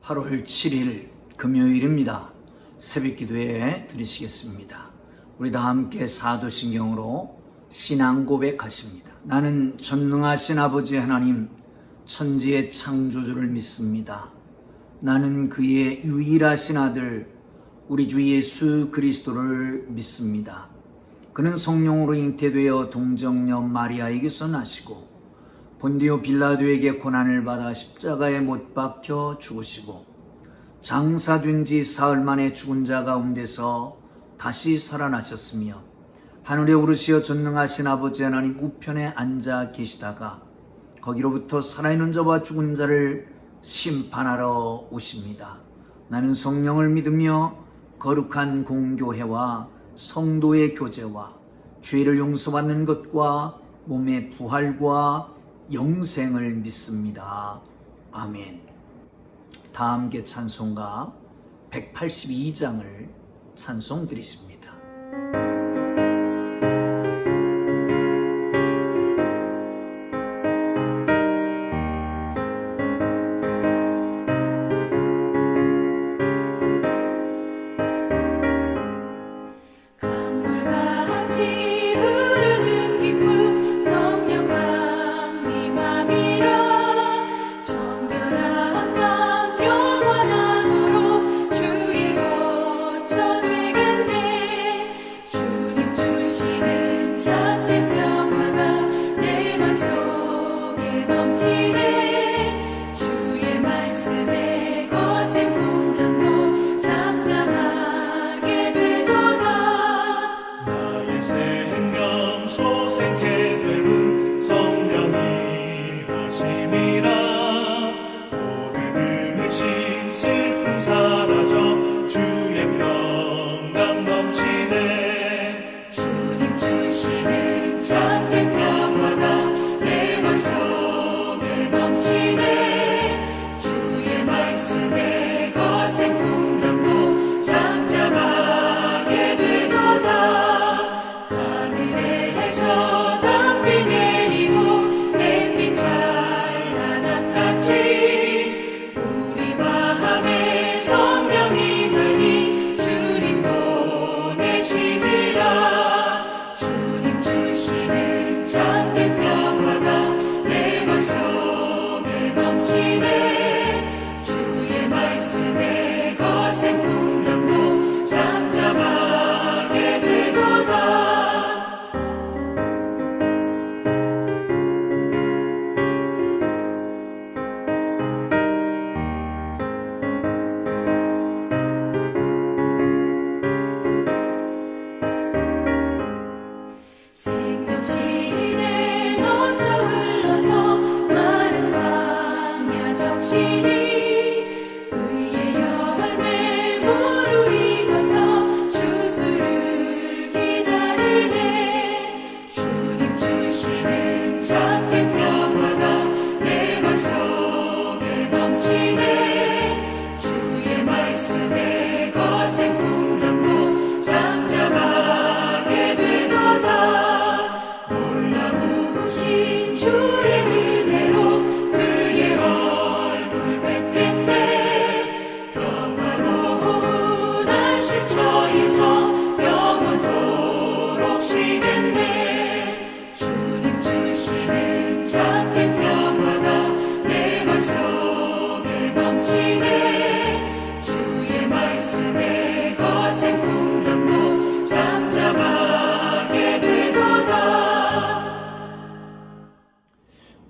8월 7일 금요일입니다. 새벽기도에 드리시겠습니다. 우리 다 함께 사도신경으로 신앙 고백하십니다. 나는 전능하신 아버지 하나님 천지의 창조주를 믿습니다. 나는 그의 유일하신 아들 우리 주 예수 그리스도를 믿습니다. 그는 성령으로 잉태되어 동정녀 마리아에게서 나시고 본디오 빌라도에게 고난을 받아 십자가에 못 박혀 죽으시고 장사된 지 사흘 만에 죽은 자 가운데서 다시 살아나셨으며 하늘에 오르시어 전능하신 아버지 하나님 우편에 앉아 계시다가 거기로부터 살아있는 자와 죽은 자를 심판하러 오십니다. 나는 성령을 믿으며 거룩한 공교회와 성도의 교제와 죄를 용서받는 것과 몸의 부활과 영생을 믿습니다. 아멘. 다 함께 찬송가 182장을 찬송 드리십니다.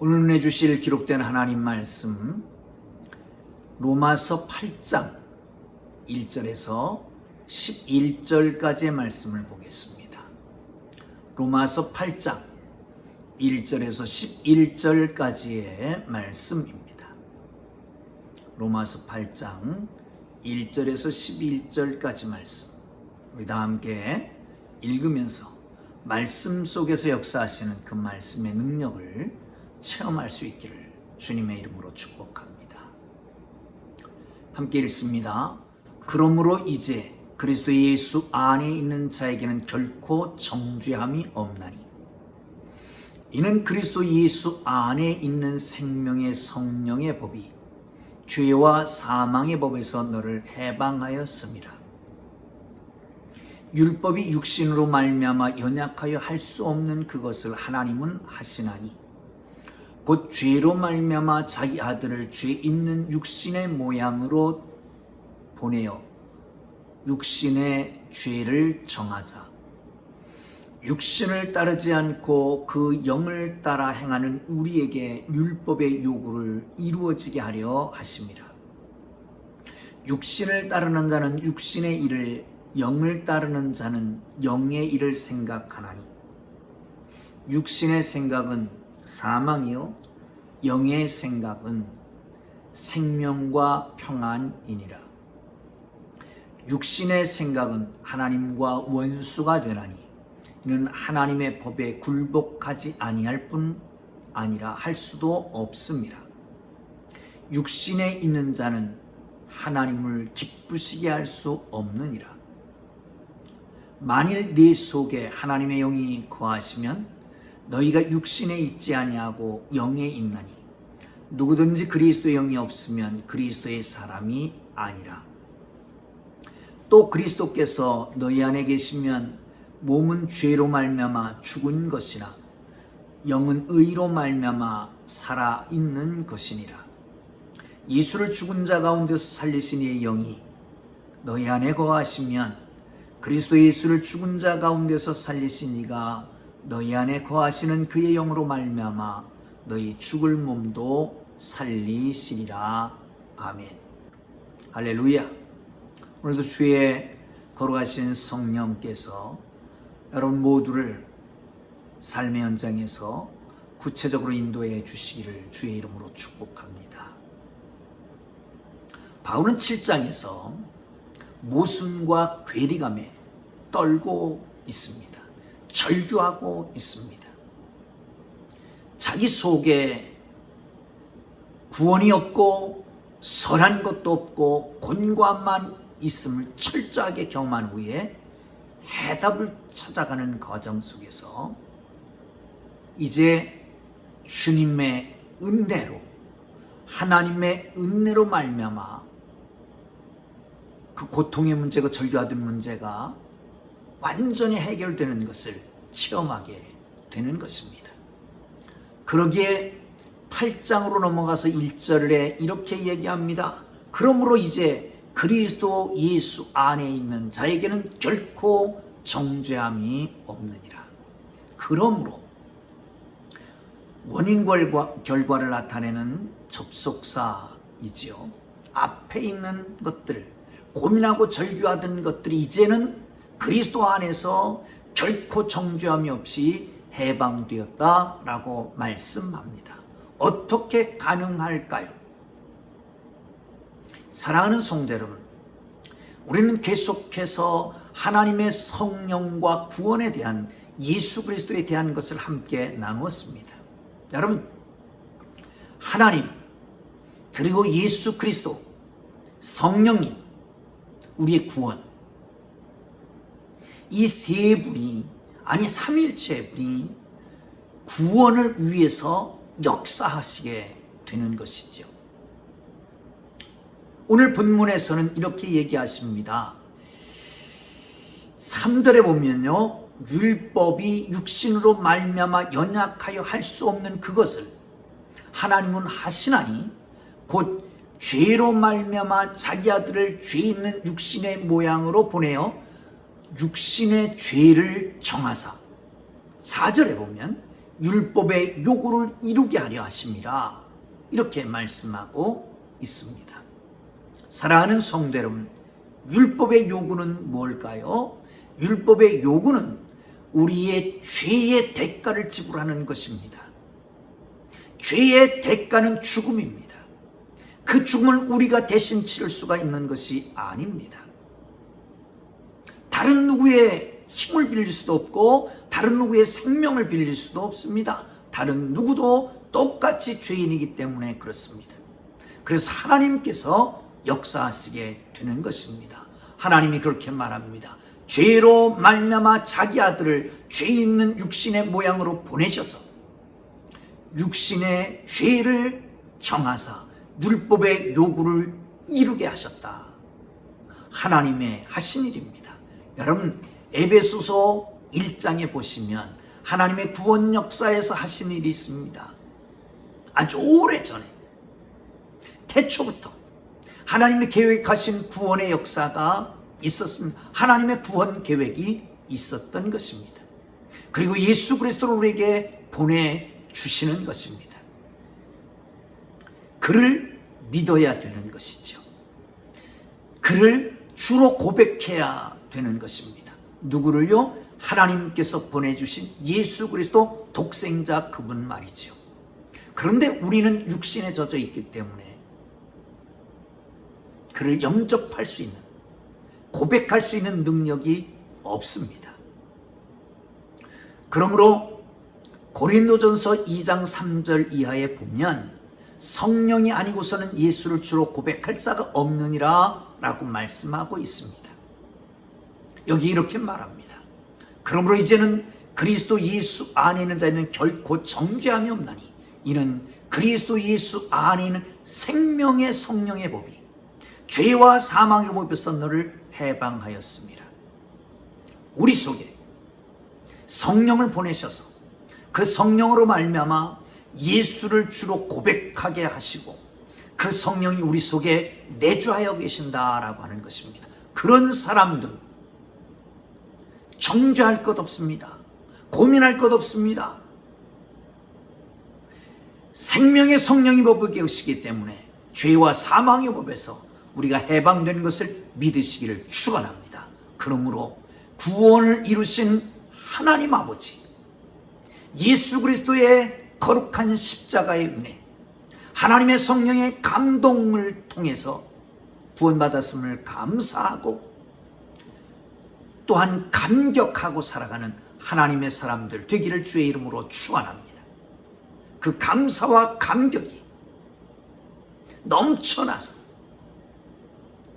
오늘 은혜 주실 기록된 하나님 말씀 로마서 8장 1절에서 11절까지의 말씀을 보겠습니다. 로마서 8장 1절에서 11절까지의 말씀입니다. 로마서 8장 1절에서 11절까지 말씀 우리 다 함께 읽으면서 말씀 속에서 역사하시는 그 말씀의 능력을 체험할 수 있기를 주님의 이름으로 축복합니다. 함께 읽습니다. 그러므로 이제 그리스도 예수 안에 있는 자에게는 결코 정죄함이 없나니 이는 그리스도 예수 안에 있는 생명의 성령의 법이 죄와 사망의 법에서 너를 해방하였습니다. 율법이 육신으로 말미암아 연약하여 할 수 없는 그것을 하나님은 하시나니 곧 죄로 말미암아 자기 아들을 죄 있는 육신의 모양으로 보내어 육신의 죄를 정하사 육신을 따르지 않고 그 영을 따라 행하는 우리에게 율법의 요구를 이루어지게 하려 하심이라. 육신을 따르는 자는 육신의 일을, 영을 따르는 자는 영의 일을 생각하나니 육신의 생각은 사망이요 영의 생각은 생명과 평안이니라. 육신의 생각은 하나님과 원수가 되나니 이는 하나님의 법에 굴복하지 아니할 뿐 아니라 할 수도 없습니다. 육신에 있는 자는 하나님을 기쁘시게 할 수 없느니라. 만일 네 속에 하나님의 영이 거하시면 너희가 육신에 있지 아니하고 영에 있나니 누구든지 그리스도의 영이 없으면 그리스도의 사람이 아니라. 또 그리스도께서 너희 안에 계시면 몸은 죄로 말미암아 죽은 것이나 영은 의로 말미암아 살아있는 것이니라. 예수를 죽은 자 가운데서 살리신 이의 영이 너희 안에 거하시면 그리스도 예수를 죽은 자 가운데서 살리신 이가 너희 안에 거하시는 그의 영으로 말미암아 너희 죽을 몸도 살리시리라. 아멘. 할렐루야. 오늘도 주의 거룩하신 성령께서 여러분 모두를 삶의 현장에서 구체적으로 인도해 주시기를 주의 이름으로 축복합니다. 바울은 7장에서 모순과 괴리감에 떨고 있습니다. 절규하고 있습니다. 자기 속에 구원이 없고 선한 것도 없고 곤고함만 있음을 철저하게 경험한 후에 해답을 찾아가는 과정 속에서 이제 주님의 은혜로 하나님의 은혜로 말미암아 그 고통의 문제가 절규하던 문제가 완전히 해결되는 것을 체험하게 되는 것입니다. 그러기에 8장으로 넘어가서 1절에 이렇게 얘기합니다. 그러므로 이제 그리스도 예수 안에 있는 자에게는 결코 정죄함이 없느니라. 그러므로 원인 결과를 나타내는 접속사이지요. 앞에 있는 것들, 고민하고 절규하던 것들이 이제는 그리스도 안에서 결코 정죄함이 없이 해방되었다라고 말씀합니다. 어떻게 가능할까요? 사랑하는 성도 여러분, 우리는 계속해서 하나님의 성령과 구원에 대한 예수 그리스도에 대한 것을 함께 나누었습니다. 여러분, 하나님 그리고 예수 그리스도 성령님, 우리의 구원, 이 세 분이 아니 삼일체 분이 구원을 위해서 역사하시게 되는 것이죠. 오늘 본문에서는 이렇게 얘기하십니다. 3절에 보면요, 율법이 육신으로 말미암아 연약하여 할 수 없는 그것을 하나님은 하시나니 곧 죄로 말미암아 자기 아들을 죄 있는 육신의 모양으로 보내어 육신의 죄를 정하사. 4절에 보면 율법의 요구를 이루게 하려 하심이라, 이렇게 말씀하고 있습니다. 사랑하는 성도 여러분, 율법의 요구는 뭘까요? 율법의 요구는 우리의 죄의 대가를 지불하는 것입니다. 죄의 대가는 죽음입니다. 그 죽음을 우리가 대신 치를 수가 있는 것이 아닙니다. 다른 누구의 힘을 빌릴 수도 없고 다른 누구의 생명을 빌릴 수도 없습니다. 다른 누구도 똑같이 죄인이기 때문에 그렇습니다. 그래서 하나님께서 역사하시게 되는 것입니다. 하나님이 그렇게 말합니다. 죄로 말미암아 자기 아들을 죄 있는 육신의 모양으로 보내셔서 육신의 죄를 정하사 율법의 요구를 이루게 하셨다. 하나님의 하신 일입니다. 여러분, 에베소서 1장에 보시면 하나님의 구원 역사에서 하신 일이 있습니다. 아주 오래전에, 태초부터 하나님의 계획하신 구원의 역사가 있었습니다. 하나님의 구원 계획이 있었던 것입니다. 그리고 예수 그리스도를 우리에게 보내주시는 것입니다. 그를 믿어야 되는 것이죠. 그를 주로 고백해야 되는 것입니다. 누구를요? 하나님께서 보내주신 예수 그리스도 독생자 그분 말이죠. 그런데 우리는 육신에 젖어 있기 때문에 그를 영접할 수 있는, 고백할 수 있는 능력이 없습니다. 그러므로 고린도전서 2장 3절 이하에 보면 성령이 아니고서는 예수를 주로 고백할 자가 없느니라 라고 말씀하고 있습니다. 여기 이렇게 말합니다. 그러므로 이제는 그리스도 예수 안에 있는 자에는 결코 정죄함이 없나니 이는 그리스도 예수 안에 있는 생명의 성령의 법이 죄와 사망의 법에서 너를 해방하였습니다. 우리 속에 성령을 보내셔서 그 성령으로 말미암아 예수를 주로 고백하게 하시고 그 성령이 우리 속에 내주하여 계신다라고 하는 것입니다. 그런 사람들 정죄할 것 없습니다. 고민할 것 없습니다. 생명의 성령이 법을 계시기 때문에 죄와 사망의 법에서 우리가 해방된 것을 믿으시기를 축원합니다. 그러므로 구원을 이루신 하나님 아버지, 예수 그리스도의 거룩한 십자가의 은혜, 하나님의 성령의 감동을 통해서 구원받았음을 감사하고 또한 감격하고 살아가는 하나님의 사람들 되기를 주의 이름으로 축원합니다. 그 감사와 감격이 넘쳐나서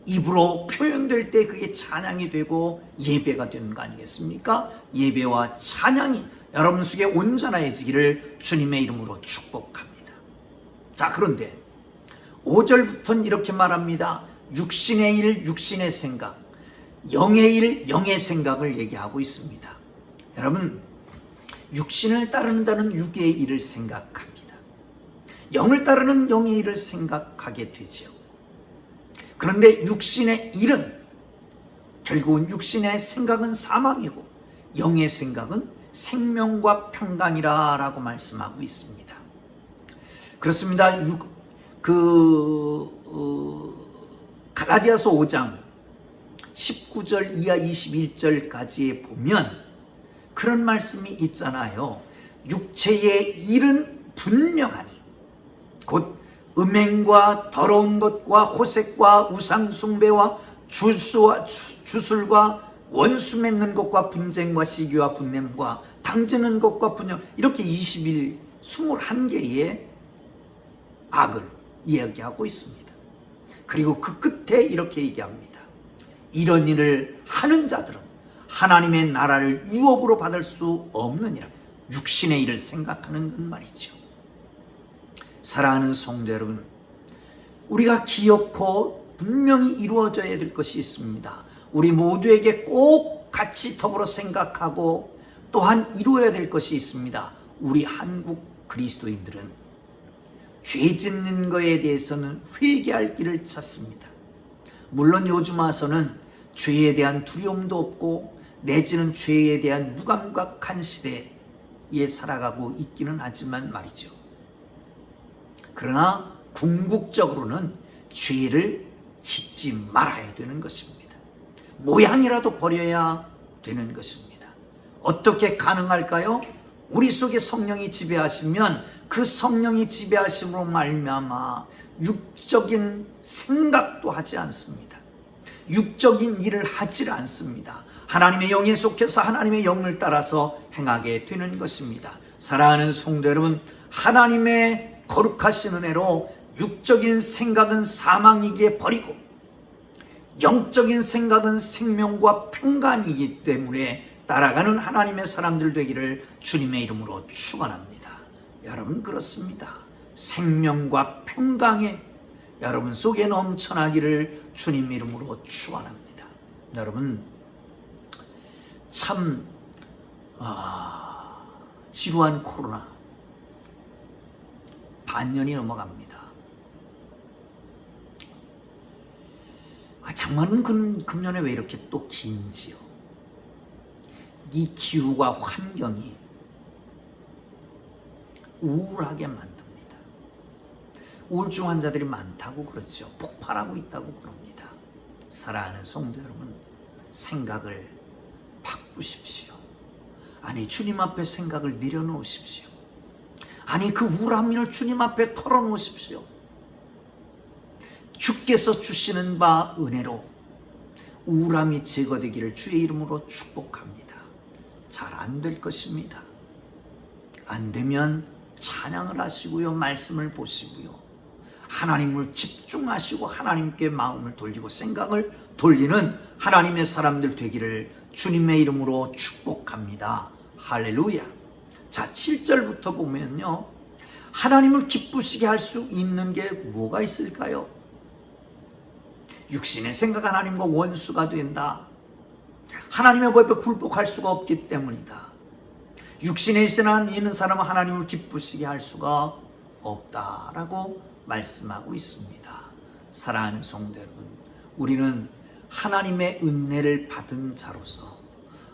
입으로 표현될 때 그게 찬양이 되고 예배가 되는 거 아니겠습니까? 예배와 찬양이 여러분 속에 온전해지기를 주님의 이름으로 축복합니다. 자, 그런데 5절부터는 이렇게 말합니다. 육신의 일, 육신의 생각, 영의 일, 영의 생각을 얘기하고 있습니다. 여러분, 육신을 따르는 자는 육의 일을 생각합니다. 영을 따르는 영의 일을 생각하게 되죠. 그런데 육신의 일은 결국은 육신의 생각은 사망이고 영의 생각은 생명과 평강이라 라고 말씀하고 있습니다. 그렇습니다. 갈라디아서 5장 19절 이하 21절까지에 보면 그런 말씀이 있잖아요. 육체의 일은 분명하니 곧 음행과 더러운 것과 호색과 우상숭배와 주술과 원수 맺는 것과 분쟁과 시기와 분냄과 당지는 것과 분열, 이렇게 21개의 악을 이야기하고 있습니다. 그리고 그 끝에 이렇게 얘기합니다. 이런 일을 하는 자들은 하나님의 나라를 유업으로 받을 수 없느니라. 육신의 일을 생각하는 건 말이죠. 사랑하는 성도 여러분, 우리가 기억코 분명히 이루어져야 될 것이 있습니다. 우리 모두에게 꼭 같이 더불어 생각하고 또한 이루어야 될 것이 있습니다. 우리 한국 그리스도인들은 죄 짓는 것에 대해서는 회개할 길을 찾습니다. 물론 요즘 와서는 죄에 대한 두려움도 없고 내지는 죄에 대한 무감각한 시대에 살아가고 있기는 하지만 말이죠. 그러나 궁극적으로는 죄를 짓지 말아야 되는 것입니다. 모양이라도 버려야 되는 것입니다. 어떻게 가능할까요? 우리 속에 성령이 지배하시면 그 성령이 지배하심으로 말미암아 육적인 생각도 하지 않습니다. 육적인 일을 하지 않습니다. 하나님의 영에 속해서 하나님의 영을 따라서 행하게 되는 것입니다. 사랑하는 성도 여러분, 하나님의 거룩하신 은혜로 육적인 생각은 사망이기에 버리고 영적인 생각은 생명과 평강이기 때문에 따라가는 하나님의 사람들 되기를 주님의 이름으로 축원합니다. 여러분, 그렇습니다. 생명과 평강의 여러분 속에 넘쳐나기를 주님 이름으로 축원합니다. 여러분 참 지루한 코로나 반년이 넘어갑니다. 장마는 금년에 왜 이렇게 또 긴지요? 이 기후와 환경이 우울하게 만듭니다. 우울증 환자들이 많다고 그러죠. 폭발하고 있다고 그럽니다. 사랑하는 성도 여러분, 생각을 바꾸십시오. 아니, 주님 앞에 생각을 내려놓으십시오. 아니, 그 우울함을 주님 앞에 털어놓으십시오. 주께서 주시는 바 은혜로 우울함이 제거되기를 주의 이름으로 축복합니다. 잘 안 될 것입니다. 안 되면 찬양을 하시고요, 말씀을 보시고요, 하나님을 집중하시고 하나님께 마음을 돌리고 생각을 돌리는 하나님의 사람들 되기를 주님의 이름으로 축복합니다. 할렐루야. 자, 7절부터 보면요, 하나님을 기쁘시게 할 수 있는 게 뭐가 있을까요? 육신의 생각 하나님과 원수가 된다. 하나님의 법에 굴복할 수가 없기 때문이다. 육신에 있는 사람은 하나님을 기쁘시게 할 수가 없다라고 말씀하고 있습니다. 사랑하는 성도 여러분, 우리는 하나님의 은혜를 받은 자로서,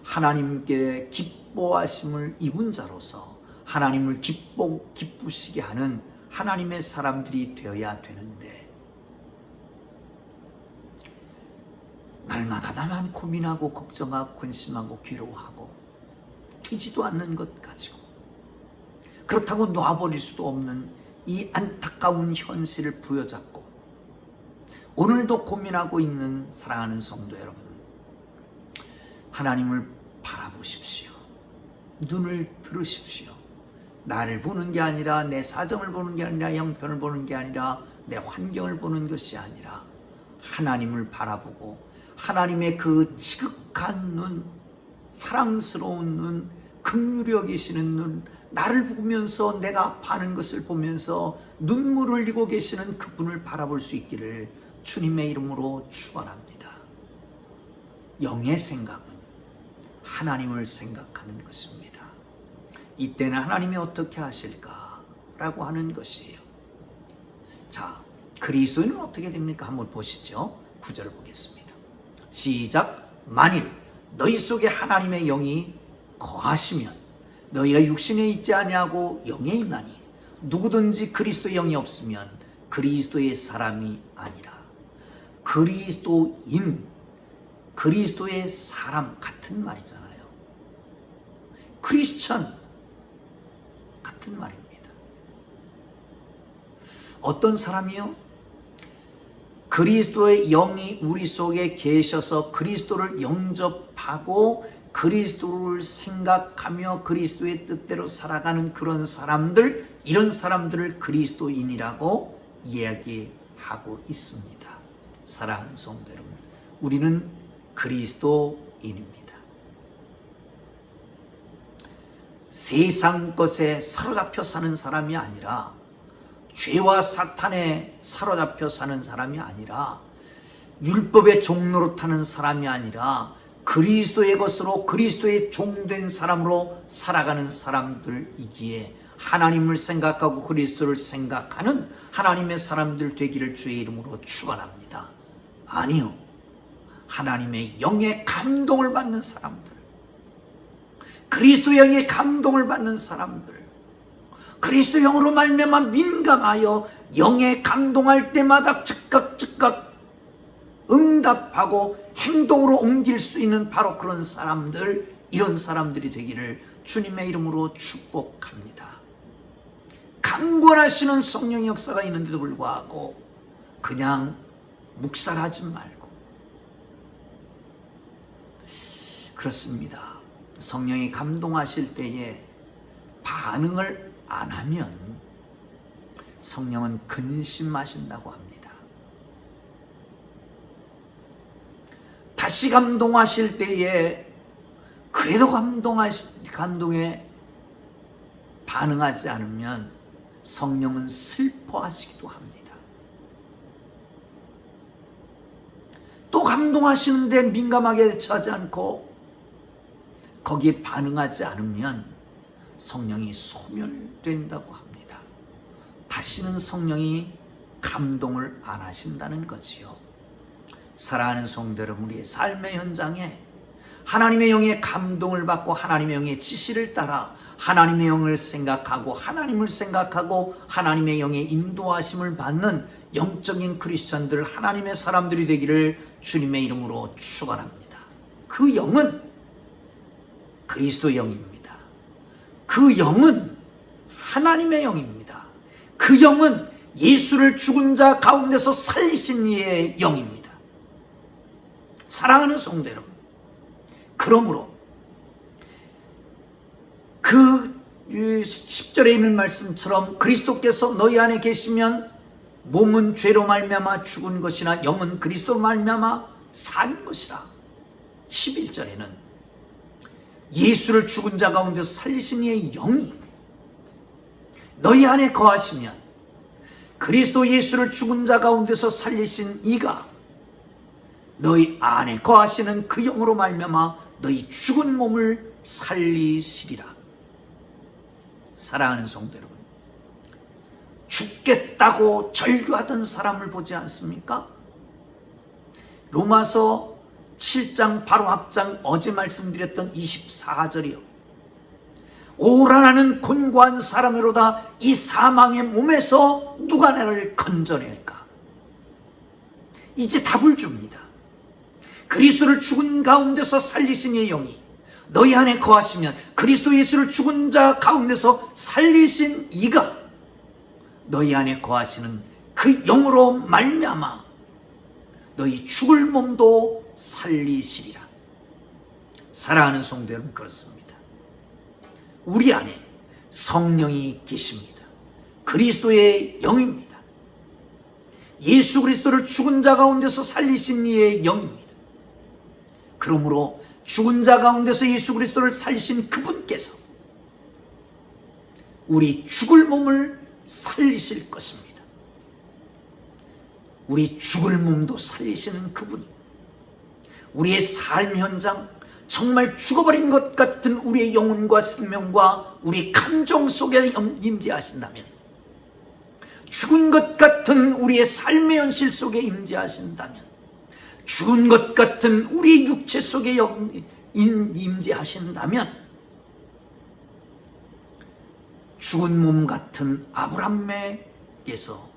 하나님께 기뻐하심을 입은 자로서 하나님을 기쁘시게 하는 하나님의 사람들이 되어야 되는데, 날마다 나만 고민하고 걱정하고 근심하고 괴로워하고 되지도 않는 것 가지고, 그렇다고 놔버릴 수도 없는 이 안타까운 현실을 부여잡고 오늘도 고민하고 있는 사랑하는 성도 여러분, 하나님을 바라보십시오. 눈을 들으십시오. 나를 보는 게 아니라, 내 사정을 보는 게 아니라, 형편을 보는 게 아니라, 내 환경을 보는 것이 아니라 하나님을 바라보고 하나님의 그 지극한 눈, 사랑스러운 눈, 긍휼히 여기시는 눈, 나를 보면서 내가 아파하는 것을 보면서 눈물을 흘리고 계시는 그분을 바라볼 수 있기를 주님의 이름으로 축원합니다. 영의 생각은 하나님을 생각하는 것입니다. 이때는 하나님이 어떻게 하실까라고 하는 것이에요. 자, 그리스도인은 어떻게 됩니까? 한번 보시죠. 9절 보겠습니다. 시작. 만일 너희 속에 하나님의 영이 거하시면 너희가 육신에 있지 아니하고 영에 있나니, 누구든지 그리스도의 영이 없으면 그리스도의 사람이 아니라. 그리스도인, 그리스도의 사람 같은 말이잖아요. 크리스천 같은 말입니다. 어떤 사람이요? 그리스도의 영이 우리 속에 계셔서 그리스도를 영접하고 그리스도를 생각하며 그리스도의 뜻대로 살아가는 그런 사람들, 이런 사람들을 그리스도인이라고 이야기하고 있습니다. 사랑하는 성도 여러분, 우리는 그리스도인입니다. 세상 것에 사로잡혀 사는 사람이 아니라, 죄와 사탄에 사로잡혀 사는 사람이 아니라, 율법의 종로로 타는 사람이 아니라 그리스도의 것으로 그리스도의 종된 사람으로 살아가는 사람들이기에 하나님을 생각하고 그리스도를 생각하는 하나님의 사람들 되기를 주의 이름으로 축원합니다. 아니요, 하나님의 영의 감동을 받는 사람들, 그리스도의 영의 감동을 받는 사람들, 그리스도 영으로 말미암아 민감하여 영에 감동할 때마다 즉각 응답하고 행동으로 옮길 수 있는 바로 그런 사람들, 이런 사람들이 되기를 주님의 이름으로 축복합니다. 강권하시는 성령의 역사가 있는데도 불구하고 그냥 묵살하지 말고, 그렇습니다. 성령이 감동하실 때에 반응을 안 하면 성령은 근심하신다고 합니다. 다시 감동하실 때에 그래도 감동에 반응하지 않으면 성령은 슬퍼하시기도 합니다. 감동하시는데 민감하게 대처하지 않고 거기에 반응하지 않으면 성령이 소멸된다고 합니다. 다시는 성령이 감동을 안 하신다는 거지요. 사랑하는 성도 여러분, 우리의 삶의 현장에 하나님의 영의 감동을 받고 하나님의 영의 지시를 따라 하나님의 영을 생각하고 하나님을 생각하고 하나님의 영의 인도하심을 받는 영적인 크리스천들, 하나님의 사람들이 되기를 주님의 이름으로 축원합니다. 그 영은 그리스도 영입니다. 그 영은 하나님의 영입니다. 그 영은 예수를 죽은 자 가운데서 살리신 이의 영입니다. 사랑하는 성도 여러분, 그러므로 그 10절에 있는 말씀처럼 그리스도께서 너희 안에 계시면 몸은 죄로 말미암아 죽은 것이나 영은 그리스도로 말미암아 산 것이라. 11절에는 예수를 죽은 자 가운데서 살리신 이의 영이 너희 안에 거하시면 그리스도 예수를 죽은 자 가운데서 살리신 이가 너희 안에 거하시는 그 영으로 말미암아 너희 죽은 몸을 살리시리라. 사랑하는 성도 여러분, 죽겠다고 절규하던 사람을 보지 않습니까? 로마서 7장 바로 앞장 어제 말씀드렸던 24절이요. 오라나는 곤고한 사람이로다. 이 사망의 몸에서 누가 나를 건져낼까? 이제 답을 줍니다. 그리스도를 죽은 가운데서 살리신 이의 영이 너희 안에 거하시면 그리스도 예수를 죽은 자 가운데서 살리신 이가 너희 안에 거하시는 그 영으로 말미암아 너희 죽을 몸도 살리시리라. 사랑하는 성도 여러분, 그렇습니다. 우리 안에 성령이 계십니다. 그리스도의 영입니다. 예수 그리스도를 죽은 자 가운데서 살리신 이의 영입니다. 그러므로 죽은 자 가운데서 예수 그리스도를 살리신 그분께서 우리 죽을 몸을 살리실 것입니다. 우리 죽을 몸도 살리시는 그분이 우리의 삶 현장, 정말 죽어버린 것 같은 우리의 영혼과 생명과 우리 감정 속에 임재하신다면, 죽은 것 같은 우리의 삶의 현실 속에 임재하신다면, 죽은 것 같은 우리 육체 속에 임재하신다면, 죽은 몸 같은 아브라함에게서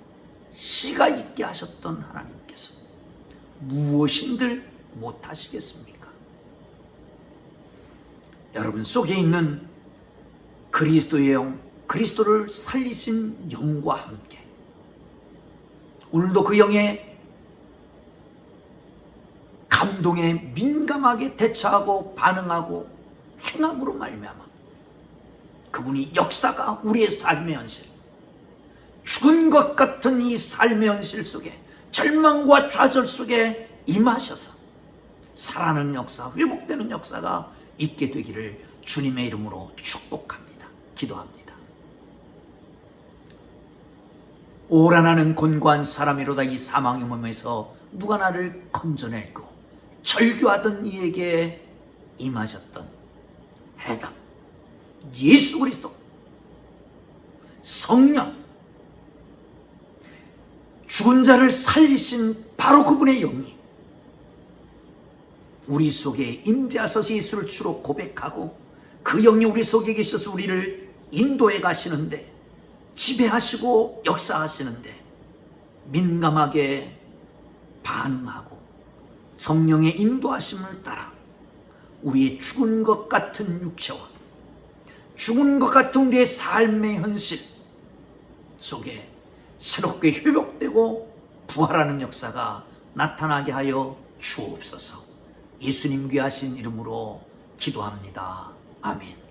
씨가 있게 하셨던 하나님께서 무엇인들 못하시겠습니까? 여러분 속에 있는 그리스도의 영, 그리스도를 살리신 영과 함께 오늘도 그 영의 감동에 민감하게 대처하고 반응하고 행함으로 말미암아 그분이 역사가 우리의 삶의 현실, 죽은 것 같은 이 삶의 현실 속에 절망과 좌절 속에 임하셔서 살아나는 역사, 회복되는 역사가 있게 되기를 주님의 이름으로 축복합니다. 기도합니다. 오라 나는 곤고한 사람이로다. 이 사망의 몸에서 누가 나를 건져낼고, 절규하던 이에게 임하셨던 해답, 예수 그리스도, 성령, 죽은 자를 살리신 바로 그분의 영이 우리 속에 임재하셔서 예수를 주로 고백하고 그 영이 우리 속에 계셔서 우리를 인도해 가시는데, 지배하시고 역사하시는데 민감하게 반응하고 성령의 인도하심을 따라 우리의 죽은 것 같은 육체와 죽은 것 같은 우리의 삶의 현실 속에 새롭게 회복되고 부활하는 역사가 나타나게 하여 주옵소서. 예수님 귀하신 이름으로 기도합니다. 아멘.